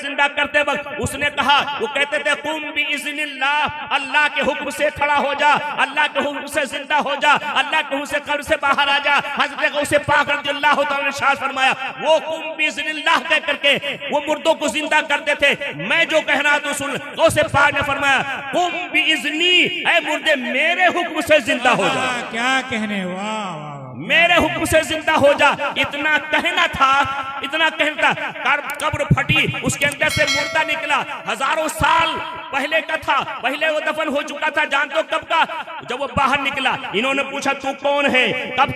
जिंदा करते वक्त उसने कहा, वो कहते थे कुम बि इज़्निल्लाह, अल्लाह के हुक्म से खड़ा हो जा, अल्लाह के हुक्म से जिंदा हो जा, अल्लाह के हुक्म से कब्र से बाहर आ जा। हज़रत गौसे पाक रज़ियल्लाहु तआला ने इरशाद फरमाया, वो कुम बि इज़्निल्लाह कह करके वो मुर्दों को जिंदा करते थे। मैं जो कह रहा तो सुन, गौसे पाक ने फरमाया कुम बि इज़्नी, ऐ मुर्दे मेरे हुक्म से जिंदा हो जा। क्या कहने, वाह, मेरे हुक्म से जिंदा हो जा। इतना कहना था, इतना कहना था। कब्र फटी, उसके अंदर से मुर्दा निकला, हजारों साल पहले का था, पहले वो दफन हो चुका था। जानते हो कब का? जब वो बाहर निकला, इन्होंने पूछा तू कौन है, कब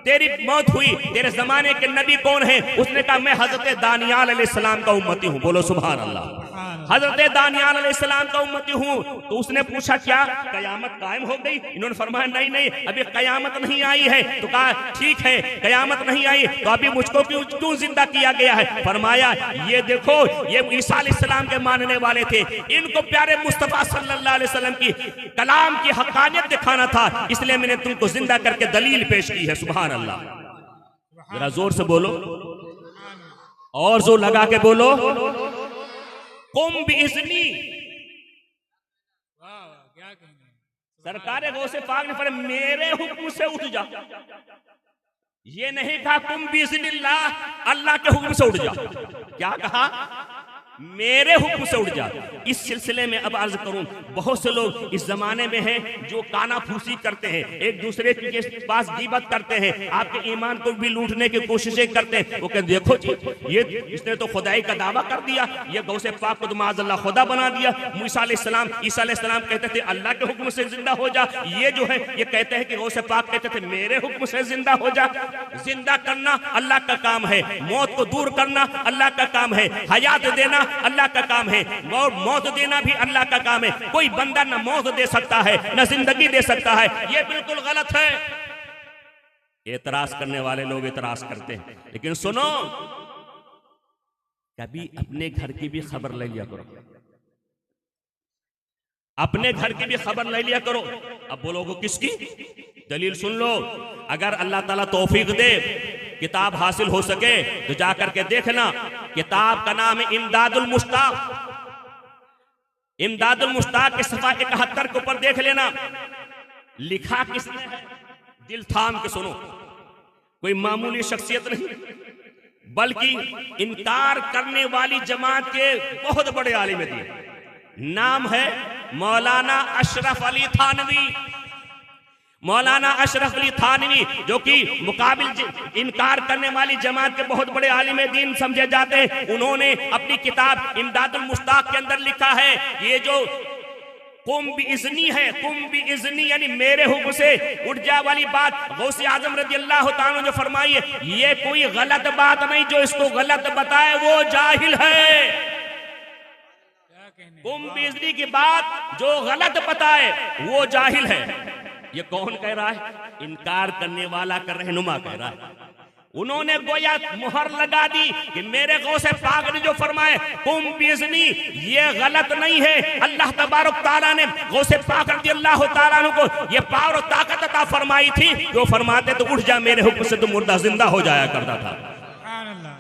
तेरी मौत हुई, तेरे जमाने के नबी कौन है? उसने कहा मैं हजरत दानियाल अलैहिस्सलाम का उम्मती हूँ। बोलो सुभान अल्लाह। हजरत दानियाल अलैहिस्सलाम का उम्मती हूँ। तो उसने पूछा क्या कयामत कायम हो गई? इन्होंने फरमाया नहीं नहीं, अभी कयामत नहीं आई है। तो कहा ठीक है, कयामत नहीं आई तो अभी मुझको क्यों जिंदा किया गया है? फरमाया ये देखो, ये ईसा अलैहिस्सलाम के मानने वाले थे, इनको प्यारे मुस्तफा सल्लल्लाहु अलैहि वसल्लम की कलाम की हकानियत दिखाना था, इसलिए मैंने तुमको जिंदा करके दलील पेश की है। सुभान अल्लाह। जरा जोर से बोलो और जोर लगा के बोलो, कुम बि इज़्नी। क्या कहने, सरकार गौसे पाक ने फरमाया मेरे हुक्म से उठ जा। ये नहीं कहा कुम बि इज़्निल्लाह, अल्लाह के हुक्म से उठ जा। क्या कहा? मेरे हुक्म से उठ जा। इस सिलसिले में अब अर्ज करूं, बहुत से लोग इस जमाने में हैं जो काना फूसी करते हैं, एक दूसरे के पास गीबत करते हैं, आपके ईमान को भी लूटने की कोशिशें करते हैं। वो कहते देखो जी, ये इसने तो खुदाई का दावा कर दिया, ये गौसे पाक को तो माज़अल्लाह खुदा बना दिया। मूसा अलैहिस्सलाम, ईसा अलैहिस्सलाम कहते थे अल्लाह के हुक्म से जिंदा हो जा। ये जो है ये कहते हैं कि गौसे पाक कहते थे मेरे हुक्म से जिंदा हो जा। जिंदा करना अल्लाह का काम है, मौत को दूर करना अल्लाह का काम है, हयात देना अल्लाह का काम है, और मौत देना भी अल्लाह का काम है। कोई बंदा न मौत दे सकता है न जिंदगी दे सकता है, ये बिल्कुल गलत है। एतराज करने वाले लोग एतराज करते हैं, लेकिन सुनो, कभी अपने घर की भी खबर ले लिया करो, अपने घर की भी खबर ले लिया करो। अब बोलोगे किसकी? दलील सुन लो। अगर अल्लाह ताला तौफीक दे, किताब हासिल हो सके तो जाकर के देखना। किताब का नाम है इमदादुल मुश्ताक। इमदादुल मुश्ताक के सफा 71 के ऊपर देख लेना, लिखा किसने है? दिल थाम के सुनो, कोई मामूली शख्सियत नहीं, बल्कि इनकार करने वाली जमात के बहुत बड़े आलिम दिए। नाम है मौलाना अशरफ अली थानवी। मौलाना अशरफ अली थानवी जो कि मुकाबिल इनकार करने वाली जमात के बहुत बड़े आलिम दीन समझे जाते हैं। उन्होंने अपनी किताब इमदादुल मुश्ताक के अंदर लिखा है, ये जो कुम बि इज़्नी है, कुम बि इज़्नी यानी मेरे हुक्म से उठ जा वाली बात गौसे आजम रज़ियल्लाहु ताला जो फरमाई है, ये कोई गलत बात नहीं। जो इसको गलत बताए वो जाहिल है। कुम बि इज़्नी की बात जो गलत बताए वो जाहिल है। ये कौन कह रहा है? इनकार करने वाला का रहनुमा कह रहा है। उन्होंने गोया मुहर लगा दी कि मेरे गौसे पाक ने जो फरमाए कुम बि इज़्नी, ये गलत नहीं है। अल्लाह तबारक तआला ने गौसे पाक रज़ियल्लाहु तआला अन्हु को ये पावर और ताकत अता फरमाई थी, जो फरमाते तो उठ जा मेरे हुक्म से, तो मुर्दा जिंदा हो जाया करता था।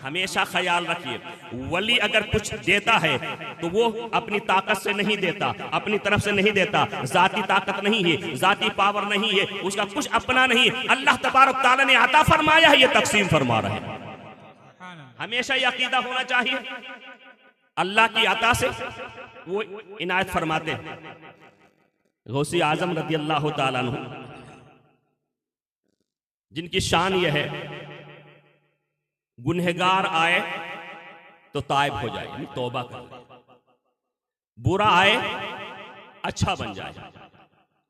हमेशा ख्याल रखिए, वली अगर कुछ देता है तो वो अपनी ताकत से नहीं देता, अपनी तरफ से नहीं देता, जाती ताकत नहीं है, जाती पावर नहीं है, उसका कुछ अपना नहीं है। अल्लाह तबारक तआला ने अता फरमाया है, ये तकसीम फरमा रहे हैं। हमेशा ये अकीदा होना चाहिए, अल्लाह की अता से वो इनायत फरमाते हैं। गौसी आजम रज़ियल्लाहु तआला अन्हु जिनकी शान यह है, गुनहगार आए तो ताइब हो जाए, यानी तौबा कर, बुरा आए अच्छा बन जाए,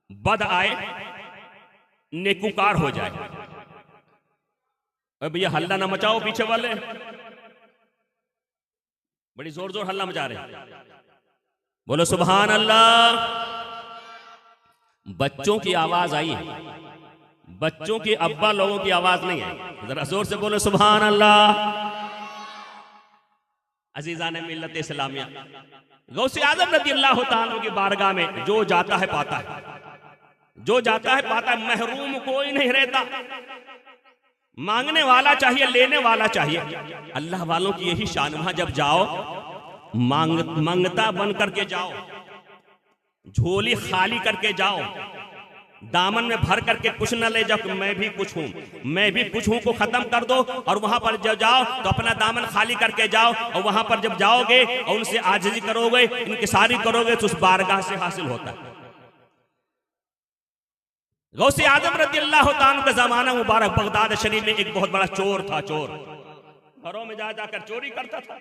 बद आए नेकुकार हो जाए। अब भैया हल्ला ना मचाओ, पीछे वाले बड़ी जोर जोर हल्ला मचा रहे। बोलो सुभान अल्लाह। बच्चों की आवाज आई है, बच्चों की अब्बा लोगों की आवाज नहीं है। जरा जोर से बोलो सुभान अल्लाह। अजीजान मिल्लत इस्लामिया, गौसे आजम रज़ियल्लाहु ताला की बारगाह में जो जाता है पाता है, जो जाता है पाता है। महरूम कोई नहीं रहता। मांगने वाला चाहिए, लेने वाला चाहिए। अल्लाह वालों की यही शान। वहां जब जाओ मांगता बन करके जाओ, झोली खाली करके जाओ, दामन में भर करके कुछ न ले जाओ कि मैं भी कुछ हूं, मैं भी कुछ हूं को खत्म कर दो। और वहां पर जब जाओ तो अपना दामन खाली करके जाओ, और वहां पर जब जाओगे और उनसे आजिज़ी करोगे, इनकिसारी करोगे, तो उस बारगाह से हासिल होता है। गौसे आजम रज़ियल्लाहु ताला का जमाना मुबारक, बगदाद शरीफ में एक बहुत बड़ा चोर था। चोर घरों में जा जाकर चोरी करता था,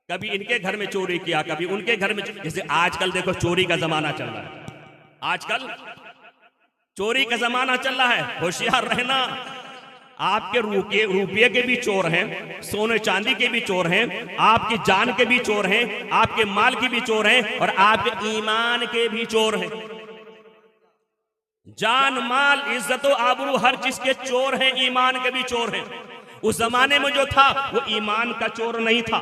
कभी इनके घर में चोरी किया, कभी उनके घर में। जैसे आजकल देखो चोरी का जमाना चल रहा है, आजकल चोरी का जमाना चल रहा है। होशियार रहना, आपके रुपये के भी चोर हैं, सोने चांदी के भी चोर हैं, आपकी जान के भी चोर हैं, आपके माल की भी चोर हैं, और आपके ईमान के भी चोर हैं। जान, माल, इज्जत और आबरू हर चीज के चोर हैं, ईमान के भी चोर हैं। उस जमाने में जो था वो ईमान का चोर नहीं था,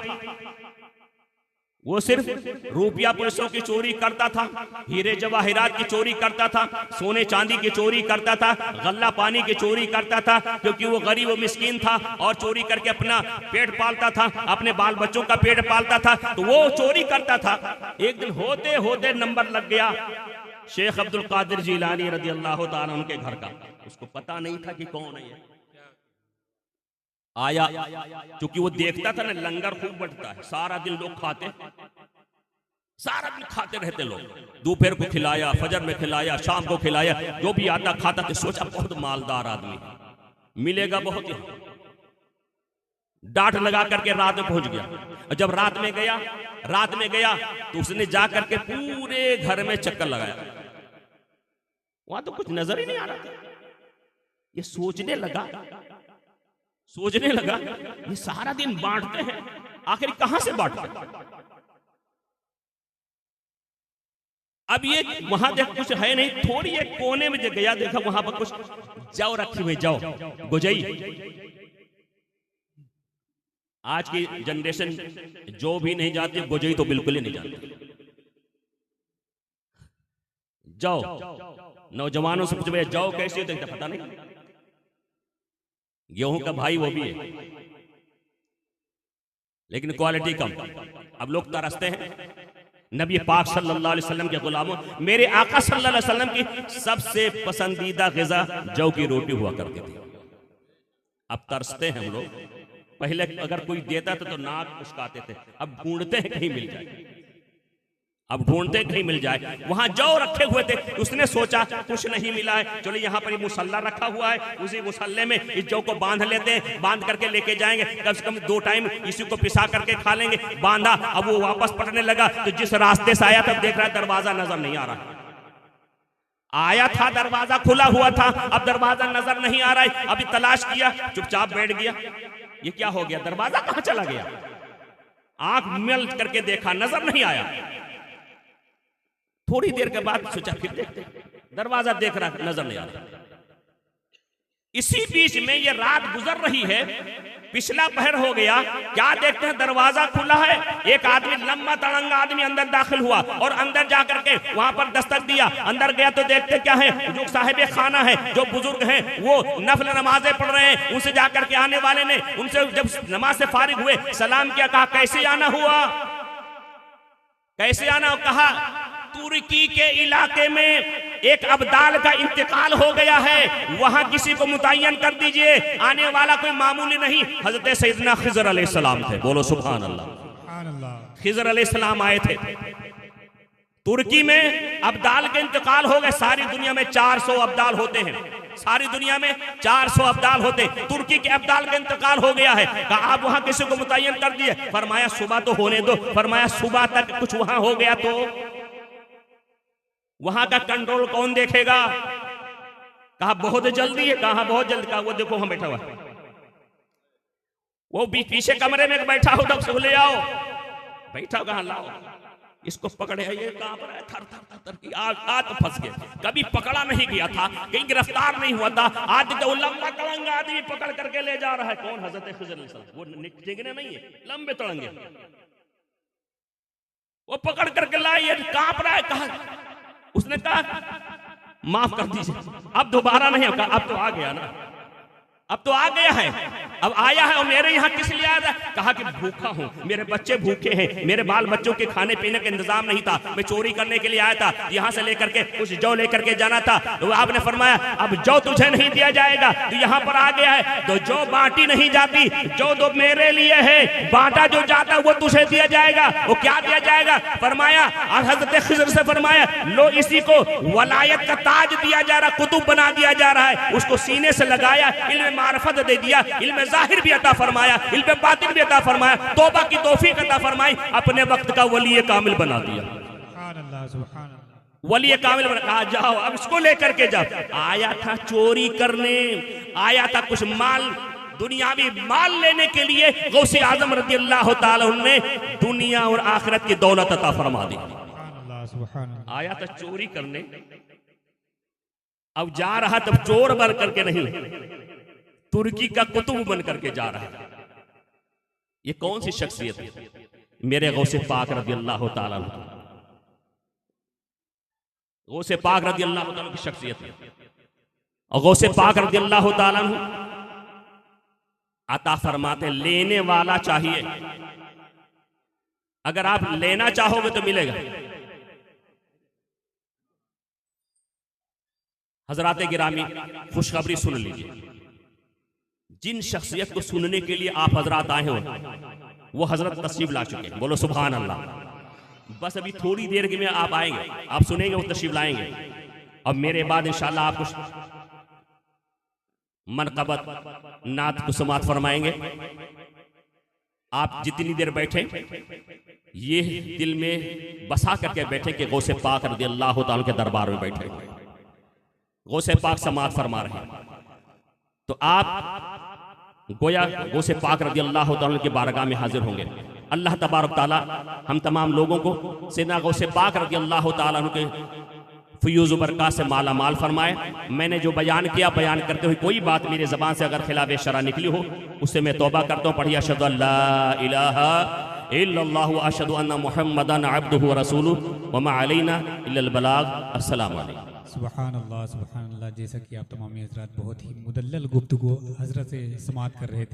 वो सिर्फ रुपया पैसों की चोरी करता था, हीरे जवाहिरात की चोरी करता था, सोने चांदी की चोरी करता था, गल्ला पानी की चोरी करता था, क्योंकि वो गरीब व मिस्कीन था और चोरी करके अपना पेट पालता था, अपने बाल बच्चों का पेट पालता था, तो वो चोरी करता था। एक दिन होते होते नंबर लग गया शेख अब्दुल कादिर जिलानी रज़ियल्लाहु ताला उनके घर का। उसको पता नहीं था कि कौन है। आया, क्योंकि वो देखता था ना लंगर खूब बंटता है, सारा दिन लोग खाते, सारा दिन खाते रहते लोग, दोपहर को खिलाया, फजर में खिलाया, शाम को खिलाया, जो भी आता खाता था। सोचा बहुत मालदार आदमी मिलेगा, बहुत ही डांट लगा करके रात में पहुंच गया। और जब रात में गया तो उसने जा करके पूरे घर में चक्कर लगाया, वहां तो कुछ नजर ही नहीं आ रहा था। ये सोचने लगा ये सारा दिन बांटते हैं, आखिर कहां से बांटते हैं। अब ये वहां देख कुछ है नहीं, थोड़ी एक कोने में गया, देखा वहां पर कुछ जौ रखी हुई, जौ गुजई। आज की जनरेशन जो भी नहीं जाती, गुजई तो बिल्कुल ही नहीं जाती। जौ, नौजवानों से पूछे जौ कैसी होती है, पता नहीं। गेहूं का भाई वो भी है, लेकिन क्वालिटी कम। अब लोग तरसते हैं। नबी पाक सल्लल्लाहु अलैहि वसल्लम के गुलामों, मेरे आका सल्लल्लाहु अलैहि वसल्लम की सबसे पसंदीदा ग़िज़ा जौ की रोटी हुआ करती थी। अब तरसते हैं हम लोग। पहले अगर कोई देता था तो नाक उस्काते थे, अब ढूंढते हैं कहीं मिल जाए। वहां जौ रखे हुए थे, उसने सोचा कुछ नहीं मिला है, चलो यहाँ पर मुसल्ला रखा हुआ है, उसी मुसल्ले में इस जौ को बांध लेते हैं, बांध करके लेके जाएंगे, कम से कम 2 टाइम इसी को पिसा करके खा लेंगे। बांधा, अब वो वापस पड़ने लगा तो जिस रास्ते से आया तब देख रहा है दरवाजा नजर नहीं आ रहा। आया था, दरवाजा खुला हुआ था, अब दरवाजा नजर नहीं आ रहा है। अभी तलाश किया, चुपचाप बैठ गया। ये क्या हो गया, दरवाजा कहां चला गया? आंख मेल करके देखा, नजर नहीं आया। थोड़ी देर के बाद सोचा फिर देखते, दरवाजा देख रहा, नजर नहीं आ रहा। इसी बीच में ये रात गुजर रही है, पिछला पहर हो गया, क्या देखते हैं दरवाजा खुला है। एक आदमी, लंबा तड़ंगा आदमी अंदर दाखिल हुआ और अंदर जाकर के वहां पर दस्तक दिया। अंदर गया तो देखते क्या है, जो साहिब खाना है, जो बुजुर्ग हैं, वो नफल नमाजें पढ़ रहे हैं। उनसे जाकर के आने वाले ने उनसे जब नमाज से फारिग हुए सलाम किया, कहा कैसे आना हुआ, कैसे आना। कहा तुर्की के इलाके में एक अब्दाल का इंतकाल हो गया है, वहां किसी को मुतय्यन कर दीजिए, आने वाला कोई मामूली नहीं, हजरत सैयदना खिज़र अलैहिस्सलाम थे। बोलो सुभान अल्लाह। खिज़र अलैहिस्सलाम आए थे तुर्की में, अब्दाल के इंतकाल हो गए। सारी दुनिया में 400 अब्दाल होते हैं, सारी दुनिया में 400 अब्दाल होते। तुर्की के अब्दाल का इंतकाल हो गया है, कहा आप वहां किसी को मुतय्यन कर दिए। फरमाया सुबह तो होने दो। फरमाया सुबह तक कुछ वहां हो गया तो वहां का कंट्रोल कौन देखेगा। कहा बहुत जल्दी है। कहा बहुत जल्दी। कहा वो देखो वहां बैठा हुआ, वो पीछे कमरे में बैठा हो, तब से ले आओ। बैठा, कहा लाओ इसको पकड़े। ये कहां पर है, थर थर थर की आज फंस गए। कभी पकड़ा नहीं गया था, कहीं गिरफ्तार नहीं हुआ था। आज तो लंबा तड़ंगा आदमी पकड़ करके ले जा रहा है। कौन, हजरत खिज़र अलैहिस्सलाम। वो टिकने नहीं है, लंबे तड़ंगे, वो पकड़ करके लाए। कांप रहा है। कहा, उसने कहा माफ कर दीजिए, अब दोबारा नहीं होगा, अब तो आ गया ना। अब तो आ गया है, अब आया है और मेरे यहाँ किस लिए आया था? कहा कि भूखा हूँ, मेरे बच्चे भूखे हैं, मेरे बाल बच्चों के खाने पीने का इंतजाम नहीं था, मैं चोरी करने के लिए आया था, यहाँ से लेकर के कुछ जौ लेकर के जाना था। तो आपने फरमाया अब जौ तुझे नहीं दिया जाएगा, तो यहाँ पर आ गया है, तो जौ बांटी नहीं जाती, जौ तो मेरे लिए है, बांटा जो जाता वो तुझे दिया जाएगा। वो क्या दिया जाएगा? फरमाया हजरत खिज़र से फरमाया लो इसी को वलायत का ताज दिया जा रहा, कुतुब बना दिया जा रहा है। उसको सीने से लगाया, इल्म मारफत दे दिया, इल्म जाहिर भी अता फरमाया, इल्म बातिन भी अता फरमाया, तौबा की तौफीक अता फरमाई, अपने वक्त का वली कामिल बना दिया। सुभान अल्लाह, सुभान अल्लाह। वली कामिल बना, कहा जाओ अब इसको लेकर के जाओ। आया था चोरी करने, आया था कुछ माल, दुनियावी माल लेने के लिए। गौसे आजम रज़ी अल्लाह तआला ने दुनिया और आखिरत की दौलत अता फरमा दी। सुभान अल्लाह, सुभान अल्लाह। आया था चोरी करने, अब जा रहा तब चोर बन करके नहीं, तुर्की का कुतुब बन करके जा रहा है। ये कौन सी शख्सियत है? मेरे गौसे पाक रज़ी अल्लाह तआला अन्हु, गौसे पाक रज़ी अल्लाह तआला अन्हु की शख्सियत है। और गौसे पाक रज़ी अल्लाह तआला अन्हु अता फरमाते लेने वाला चाहिए, अगर आप लेना चाहोगे तो मिलेगा। हजरात गिरामी खुशखबरी सुन लीजिए, जिन शख्सियत को सुनने के लिए आप हजरात आए हो वो हजरत तशरीफ ला चुके हैं। बोलो सुभान अल्लाह। बस अभी थोड़ी देर में आप आएंगे, आप सुनेंगे, वो तशरीफ लाएंगे। अब मेरे बाद इंशाअल्लाह आपको मनक़बत नात को समात फरमाएंगे। आप जितनी देर बैठे ये दिल में बसा करके बैठे कि गौसे पाक रज़ी अल्लाह तआला के दरबार में बैठे, गौसे पाक समात फरमा रहे हैं। तो आप गोया गौसे पाक रज़ी अल्लाह तआला के बारगाह में हाजिर होंगे। अल्लाह तबारक तआला हम तमाम लोगों को सैयदना गौसे पाक रज़ी अल्लाह तआला के फ़यूज़ बरक़ात से माला माल फरमाए। मैंने जो बयान किया, बयान करते हुए कोई बात मेरे ज़बान से अगर खिलाफ़ शरअ निकली हो उससे मैं तौबा करता हूँ। पढ़िए अशहदु अल्ला इलाहा इल्लल्लाहु व अशहदु अन्ना मुहम्मदन अब्दुहु व रसूलुहु व मा अलैना इल्लल बलाग। अस्सलामु अलैकुम। सुभान अल्लाह, सुभान अल्लाह। जैसा कि आप तमाम हज़रात बहुत ही मुदल्लल गुफ्तगू हज़रत से समात कर रहे थे।